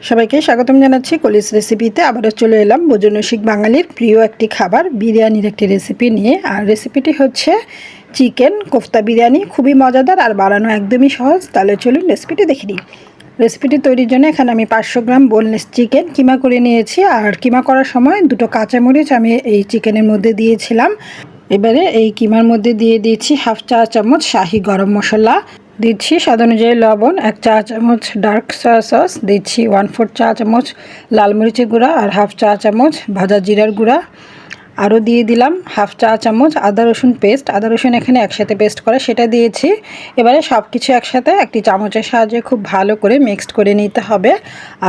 সবাইকে স্বাগতম জানাচ্ছি কলিস রেসিপিতে। আবারও চলে এলাম ভোজনরসিক বাঙালির প্রিয় একটি খাবার বিরিয়ানির একটি রেসিপি নিয়ে। আর রেসিপিটি হচ্ছে চিকেন কোফতা বিরিয়ানি। খুবই মজাদার আর বানানো একদমই সহজ। তাহলে চলুন রেসিপিটি দেখে নিই। রেসিপিটি তৈরির জন্য এখানে আমি 500 গ্রাম বোনলেস চিকেন কিমা করে নিয়েছি। আর কিমা করার সময় দুটো কাঁচামরিচ আমি এই চিকেনের মধ্যে দিয়েছিলাম। এবারে এই কিমার মধ্যে দিয়ে দিয়েছি হাফ চা চামচ শাহি গরম মশলা, দিচ্ছি স্বাদ অনুযায়ী লবণ, 1 চা চামচ ডার্ক সয়া সস, দিচ্ছি 1/4 চা চামচ লাল মরিচের গুঁড়া আর হাফ চা চামচ ভাজা জিরার গুঁড়া। আরও দিয়ে দিলাম হাফ চা চামচ আদা রসুন পেস্ট। আদা রসুন এখানে একসাথে পেস্ট করা, সেটা দিয়েছি। এবারে সব কিছু একসাথে একটি চামচের সাহায্যে খুব ভালো করে মিক্সড করে নিতে হবে।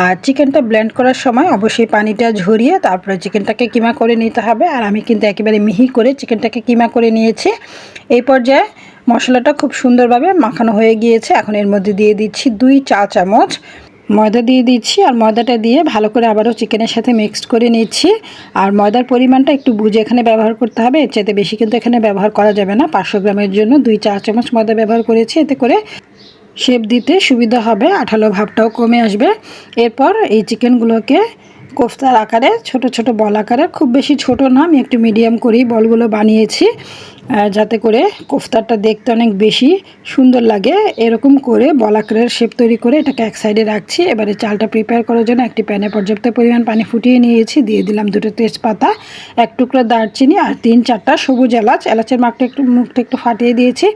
আর চিকেনটা ব্লেন্ড করার সময় অবশ্যই পানিটা ঝরিয়ে তারপরে চিকেনটাকে কিমা করে নিতে হবে। আর আমি কিন্তু একেবারে মিহি করে চিকেনটাকে কিমা করে নিয়েছি। এই পর্যায়ে মশলাটা খুব সুন্দরভাবে মাখানো হয়ে গিয়েছে। এখন এর মধ্যে দিয়ে দিচ্ছি 2 চা চামচ ময়দা দিয়ে দিচ্ছি। আর ময়দাটা দিয়ে ভালো করে আবারও চিকেনের সাথে মিক্সড করে নিচ্ছি। আর ময়দার পরিমাণটা একটু বুঝে এখানে ব্যবহার করতে হবে, এর চাইতে বেশি কিন্তু এখানে ব্যবহার করা যাবে না। 500 গ্রামের জন্য 2 চা চামচ ময়দা ব্যবহার করেছি, এতে করে শেপ দিতে সুবিধা হবে, আঠালো ভাবটাও কমে আসবে। এরপর এই চিকেনগুলোকে কোফতার আকারে ছোট ছোট বল আকারে, খুব বেশি ছোট না, আমি একটু মিডিয়াম করেই বলগুলো বানিয়েছি যাতে করে কোফতাটা দেখতে অনেক বেশি সুন্দর লাগে। এরকম করে বল আকারের শেপ তৈরি করে এটাকে এক সাইডে রাখছি। এবারে চালটা প্রিপেয়ার করার জন্য একটি প্যানে পর্যাপ্ত পরিমাণ পানি ফুটিয়ে নিয়েছি। দিয়ে দিলাম 2টো তেজপাতা, 1 টুকরো দারচিনি আর 3-4টা সবুজ এলাচ। এলাচের মুখটা একটু ফাটিয়ে দিয়েছি।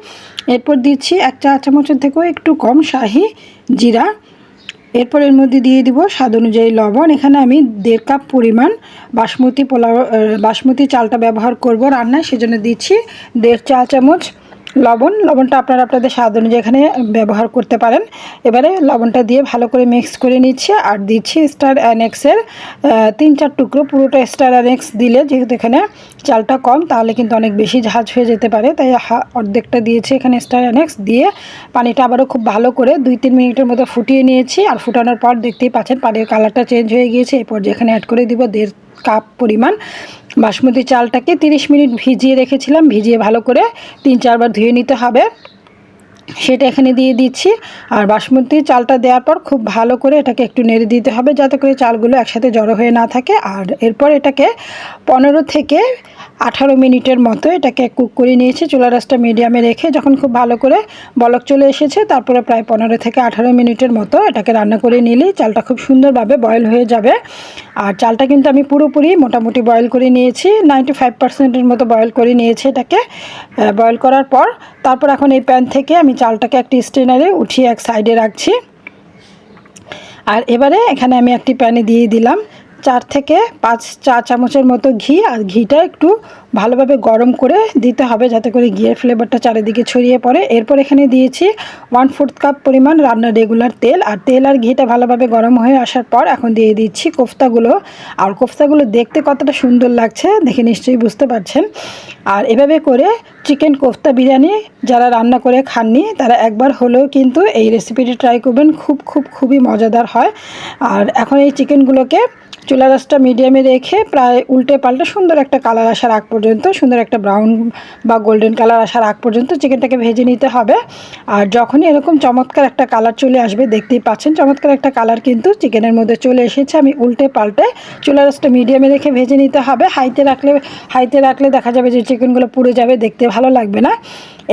এরপর দিচ্ছি 1 চা চামচের থেকেও একটু কম শাহি জিরা। এরপর এর মধ্যে দিয়ে দিব স্বাদ অনুযায়ী লবণ। এখানে আমি 1.5 কাপ পরিমাণ বাসমতি চালটা ব্যবহার করব রান্নায়, সেজন্য দিচ্ছি 1.5 চা চামচ লবণটা আপনারা আপনাদের স্বাদ অনুযায়ী এখানে ব্যবহার করতে পারেন। এবারে লবণটা দিয়ে ভালো করে মিক্স করে নিচ্ছি। আর দিচ্ছি স্টার অ্যানেক্সের 3-4 টুকরো। পুরোটা স্টার অ্যানেক্স দিলে যেহেতু এখানে চালটা কম, তাহলে কিন্তু অনেক বেশি ঝাঁঝ হয়ে যেতে পারে, তাই অর্ধেকটা দিয়েছি এখানে স্টার অ্যানেক্স দিয়ে। পানিটা আবারও খুব ভালো করে 2-3 মিনিটের মতো ফুটিয়ে নিয়েছি। আর ফুটানোর পর দেখতেই পাচ্ছেন পানির কালারটা চেঞ্জ হয়ে গিয়েছে। এরপর যেখানে অ্যাড করে দিব 1.5 কাপ পরিমাণ বাসমতি চালটাকে 30 মিনিট ভিজিয়ে রেখেছিলাম। ভিজিয়ে ভালো করে 3-4 বার ধুয়ে নিতে হবে, সেটা এখানে দিয়ে দিচ্ছি। আর বাসমতি চালটা দেওয়ার পর খুব ভালো করে এটাকে একটু নেড়ে দিতে হবে যাতে করে চালগুলো একসাথে জড়ো হয়ে না থাকে। আর এরপর এটাকে 15 থেকে 18 মিনিটের মতো এটাকে কুক করে নিয়েছি চুলার আঁচটা মিডিয়ামে রেখে। যখন খুব ভালো করে বলক চলে এসেছে, তারপরে প্রায় 15 থেকে 18 মিনিটের মতো এটাকে রান্না করে নিলেই চালটা খুব সুন্দরভাবে বয়েল হয়ে যাবে। আর চালটা কিন্তু আমি পুরোপুরি মোটামুটি বয়েল করে নিয়েছি, 95%-এর মতো বয়েল করে নিয়েছি এটাকে। বয়েল করার পর তারপর এখন এই প্যান থেকে আমি চালটাকে একটি স্ট্রেনারে উঠিয়ে এক সাইডে রাখছি। আর এবারে এখানে আমি একটি প্যানে দিয়ে দিলাম 4 থেকে 5 চা চামচের মতো ঘি। আর ঘিটা একটু ভালোভাবে গরম করে দিতে হবে যাতে করে ঘিয়ের ফ্লেভারটা চারিদিকে ছড়িয়ে পড়ে। এরপর এখানে দিয়েছি 1/4 কাপ পরিমাণ রান্নার রেগুলার তেল। আর তেল আর ঘিটা ভালোভাবে গরম হয়ে আসার পর এখন দিয়ে দিচ্ছি কোফতাগুলো। আর কোফতাগুলো দেখতে কতটা সুন্দর লাগছে দেখে নিশ্চয়ই বুঝতে পারছেন। আর এভাবে করে চিকেন কোফতা বিরিয়ানি যারা রান্না করে খাননি, তারা একবার হলেও কিন্তু এই রেসিপিটি ট্রাই করবেন। খুবই মজাদার হয়। আর এখন এই চিকেনগুলোকে চুলার আঁচটা মিডিয়ামে রেখে প্রায় উল্টে পাল্টে সুন্দর একটা কালার আসার আগ পর্যন্ত, সুন্দর একটা ব্রাউন বা গোল্ডেন কালার আসার আগ পর্যন্ত চিকেনটাকে ভেজে নিতে হবে। আর যখনই এরকম চমৎকার একটা কালার চলে আসবে, দেখতেই পাচ্ছেন চমৎকার একটা কালার কিন্তু চিকেনের মধ্যে চলে এসেছে, আমি উল্টে পাল্টে চুলার আঁচটা মিডিয়ামে রেখে ভেজে নিতে হবে। হাইতে রাখলে দেখা যাবে যে চিকেনগুলো পুড়ে যাবে, দেখতে ভালো লাগবে না।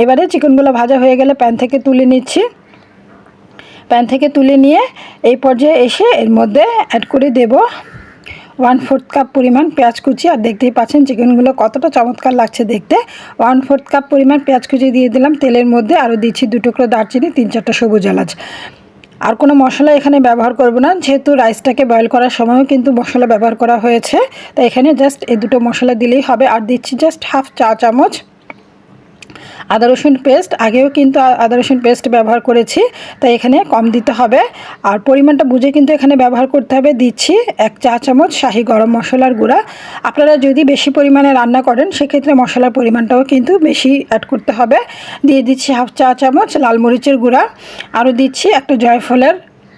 এবারে চিকেনগুলো ভাজা হয়ে গেলে প্যান থেকে তুলে নিচ্ছি। প্যান থেকে তুলে নিয়ে এই পর্যায়ে এসে এর মধ্যে অ্যাড করে দেব 1/4 কাপ পরিমাণ পেঁয়াজ কুচি। আর দেখতেই পাচ্ছেন চিকেনগুলো কতটা চমৎকার লাগছে দেখতে। 1/4 কাপ পরিমাণ পেঁয়াজ কুচি দিয়ে দিলাম তেলের মধ্যে। আরও দিচ্ছি 2 টুকরো দারচিনি, 3-4টা সবুজ এলাচ। আর কোনো মশলা এখানে ব্যবহার করব না, যেহেতু রাইসটাকে বয়েল করার সময়ও কিন্তু মশলা ব্যবহার করা হয়েছে, তাই এখানে জাস্ট এই দুটো মশলা দিলেই হবে। আর দিচ্ছি জাস্ট হাফ চা চামচ আদা রসুন পেস্ট। আগেও কিন্তু আদা রসুন পেস্ট ব্যবহার করেছি, তাই এখানে কম দিতে হবে। আর পরিমাণটা বুঝে কিন্তু এখানে ব্যবহার করতে হবে। দিচ্ছি 1 চা চামচ শাহি গরম মশলার গুঁড়া। আপনারা যদি বেশি পরিমাণে রান্না করেন সেক্ষেত্রে মশলার পরিমাণটাও কিন্তু বেশি অ্যাড করতে হবে। দিয়ে দিচ্ছি হাফ চা চামচ লাল মরিচের গুঁড়া। আরও দিচ্ছি একটা জয়ফলের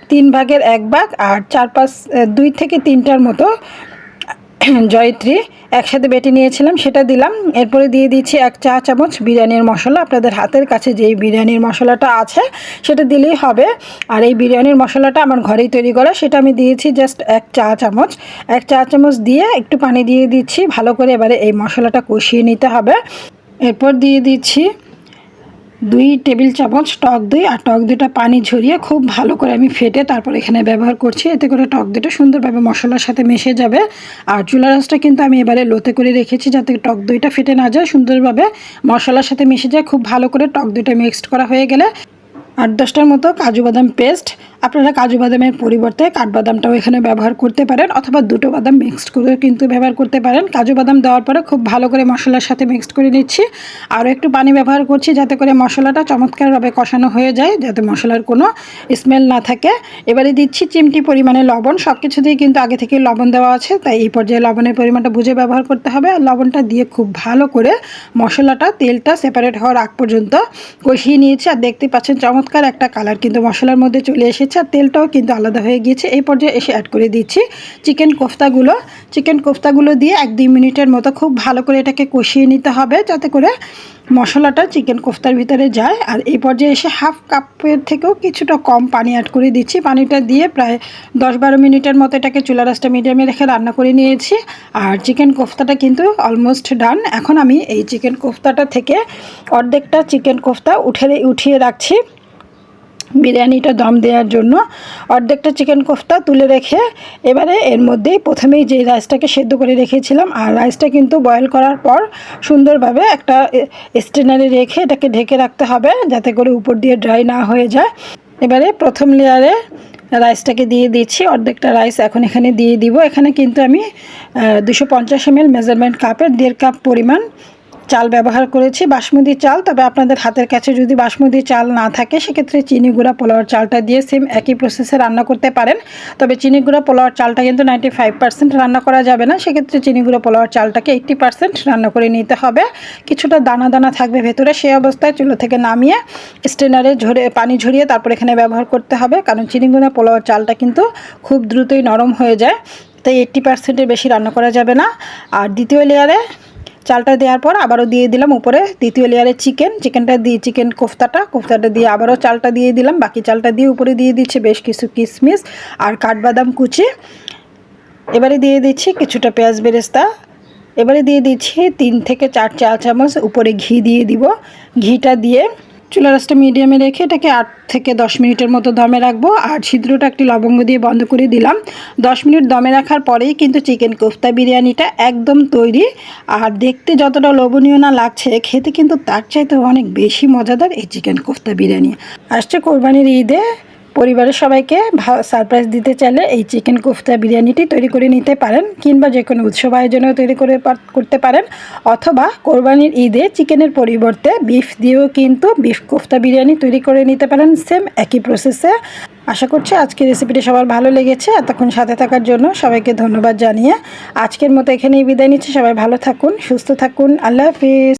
3 ভাগের 1 ভাগ আর 2 থেকে 3টার মতো জয়িত্রী একসাথে বেটে নিয়েছিলাম, সেটা দিলাম। এরপরে দিয়ে দিচ্ছি 1 চা চামচ বিরিয়ানির মশলা। আপনাদের হাতের কাছে যেই বিরিয়ানির মশলাটা আছে সেটা দিলেই হবে। আর এই বিরিয়ানির মশলাটা আমার ঘরেই তৈরি করা, সেটা আমি দিয়েছি জাস্ট 1 চা চামচ। 1 চা চামচ দিয়ে একটু পানি দিয়ে দিচ্ছি ভালো করে। এবারে এই মশলাটা কষিয়ে নিতে হবে। এরপর দিয়ে দিচ্ছি 2 টেবিল চামচ টক দই, আর টক দইটা পানি ঝরিয়ে খুব ভালো করে আমি ফেটে তারপর এখানে ব্যবহার করছি। এতে করে টক দইটা সুন্দরভাবে মশলার সাথে মিশে যাবে। আর চুলার আঁচটা কিন্তু আমি এবারে লোতে করে রেখেছি যাতে টক দইটা ফেটে না যায়, সুন্দরভাবে মশলার সাথে মিশে যায়। খুব ভালো করে টক দইটা মিক্সড করা হয়ে গেলে 8-10টার মতো কাজু বাদাম পেস্ট, আপনারা কাজু বাদামের পরিবর্তে কাঠবাদামটাও এখানে ব্যবহার করতে পারেন, অথবা দুটো বাদাম মিক্সড করে কিন্তু ব্যবহার করতে পারেন। কাজু বাদাম দেওয়ার পরে খুব ভালো করে মশলার সাথে মিক্সড করে নিচ্ছি। আরও একটু পানি ব্যবহার করছি যাতে করে মশলাটা চমৎকারভাবে কষানো হয়ে যায়, যাতে মশলার কোনো স্মেল না থাকে। এবারে দিচ্ছি চিমটি পরিমাণে লবণ। সব কিছুতেই কিন্তু আগে থেকে লবণ দেওয়া আছে, তাই এই পর্যায়ে লবণের পরিমাণটা বুঝে ব্যবহার করতে হবে। আর লবণটা দিয়ে খুব ভালো করে মশলাটা তেলটা সেপারেট হওয়ার আগ পর্যন্ত কষিয়ে নিয়েছি। আর দেখতে পাচ্ছেন চমৎকার একটা কালার কিন্তু মশলার মধ্যে চলে এসেছে, আর তেলটাও কিন্তু আলাদা হয়ে গিয়েছে। এই পর্যায়ে এসে অ্যাড করে দিচ্ছি চিকেন কোফতাগুলো দিয়ে 1-2 মিনিটের মতো খুব ভালো করে এটাকে কষিয়ে নিতে হবে যাতে করে মশলাটা চিকেন কোফতার ভিতরে যায়। আর এই পর্যায়ে এসে হাফ কাপের থেকেও কিছুটা কম পানি অ্যাড করে দিচ্ছি। পানিটা দিয়ে প্রায় 10-12 মিনিটের মতো এটাকে চুলার আঁচটা মিডিয়ামে রেখে রান্না করে নিয়েছি। আর চিকেন কোফতাটা কিন্তু অলমোস্ট ডান। এখন আমি এই চিকেন কোফতাটা থেকে অর্ধেকটা চিকেন কোফতা উঠিয়ে রাখছি বিরিয়ানিটা দম দেওয়ার জন্য। অর্ধেকটা চিকেন কোফতা তুলে রেখে এবারে এর মধ্যেই প্রথমেই যে রাইসটাকে সেদ্ধ করে রেখেছিলাম, আর রাইসটা কিন্তু বয়েল করার পর সুন্দরভাবে একটা স্ট্রেনারে রেখে এটাকে ঢেকে রাখতে হবে যাতে করে উপর দিয়ে ড্রাই না হয়ে যায়। এবারে প্রথম লেয়ারে রাইসটাকে দিয়ে দিচ্ছি। অর্ধেকটা রাইস এখন এখানে দিয়ে দিব। এখানে কিন্তু আমি 250 ml মেজারমেন্ট কাপের 1.5 কাপ পরিমাণ চাল ব্যবহার করেছি, বাসমতি চাল। তবে আপনাদের হাতের কাছে যদি বাসমতি চাল না থাকে সেক্ষেত্রে চিনি গুঁড়া পোলাওর চালটা দিয়ে সেম একই প্রসেসে রান্না করতে পারেন। তবে চিনি গুঁড়া পোলাওর চালটা কিন্তু 95% রান্না করা যাবে না, সেক্ষেত্রে চিনি গুঁড়া পোলাওর চালটাকে 80% রান্না করে নিতে হবে। কিছুটা দানা দানা থাকবে ভেতরে, সেই অবস্থায় চুলো থেকে নামিয়ে স্ট্রেনারে পানি ঝরিয়ে তারপর এখানে ব্যবহার করতে হবে, কারণ চিনি গুঁড়া পোলাওর চালটা কিন্তু খুব দ্রুতই নরম হয়ে যায়, তাই 80%-এর বেশি রান্না করা যাবে না। আর দ্বিতীয় লেয়ারে চালটা দেওয়ার পর আবারও দিয়ে দিলাম উপরে দ্বিতীয় লেয়ারে চিকেনটা দিয়ে চিকেন কোফতাটা দিয়ে আবারও চালটা দিয়ে দিলাম। বাকি চালটা দিয়ে উপরে দিয়ে দিচ্ছি বেশ কিছু কিশমিশ আর কাঠবাদাম কুচি। এবারে দিয়ে দিচ্ছি কিছুটা পেঁয়াজ বেরেস্তা। এবারে দিয়ে দিচ্ছি 3 থেকে 4 চা চামচ উপরে ঘি দিয়ে দিব। ঘিটা দিয়ে চুলার আঁচটা মিডিয়ামে রেখে এটাকে 8 থেকে 10 মিনিটের মতো দমে রাখবো। আর ছিদ্রটা একটি লবঙ্গ দিয়ে বন্ধ করে দিলাম। 10 মিনিট দমে রাখার পরেই কিন্তু চিকেন কোফতা বিরিয়ানিটা একদম তৈরি। আর দেখতে যতটা লোভনীয় না লাগছে, খেতে কিন্তু তার চাইতে অনেক বেশি মজাদার এই চিকেন কোফতা বিরিয়ানি। আসছে কোরবানির ঈদে পরিবারের সবাইকে সারপ্রাইজ দিতে চাইলে এই চিকেন কোফতা বিরিয়ানিটি তৈরি করে নিতে পারেন, কিংবা যে কোনো উৎসব আয়োজনেও তৈরি করতে পারেন, অথবা কোরবানির ঈদে চিকেনের পরিবর্তে বিফ দিয়েও কিন্তু বিফ কোফতা বিরিয়ানি তৈরি করে নিতে পারেন সেম একই প্রসেসে। আশা করছি আজকের রেসিপিটি সবার ভালো লেগেছে। এতক্ষণ সাথে থাকার জন্য সবাইকে ধন্যবাদ জানিয়ে আজকের মতো এখানেই বিদায় নিচ্ছি। সবাই ভালো থাকুন, সুস্থ থাকুন। আল্লাহ হাফিজ।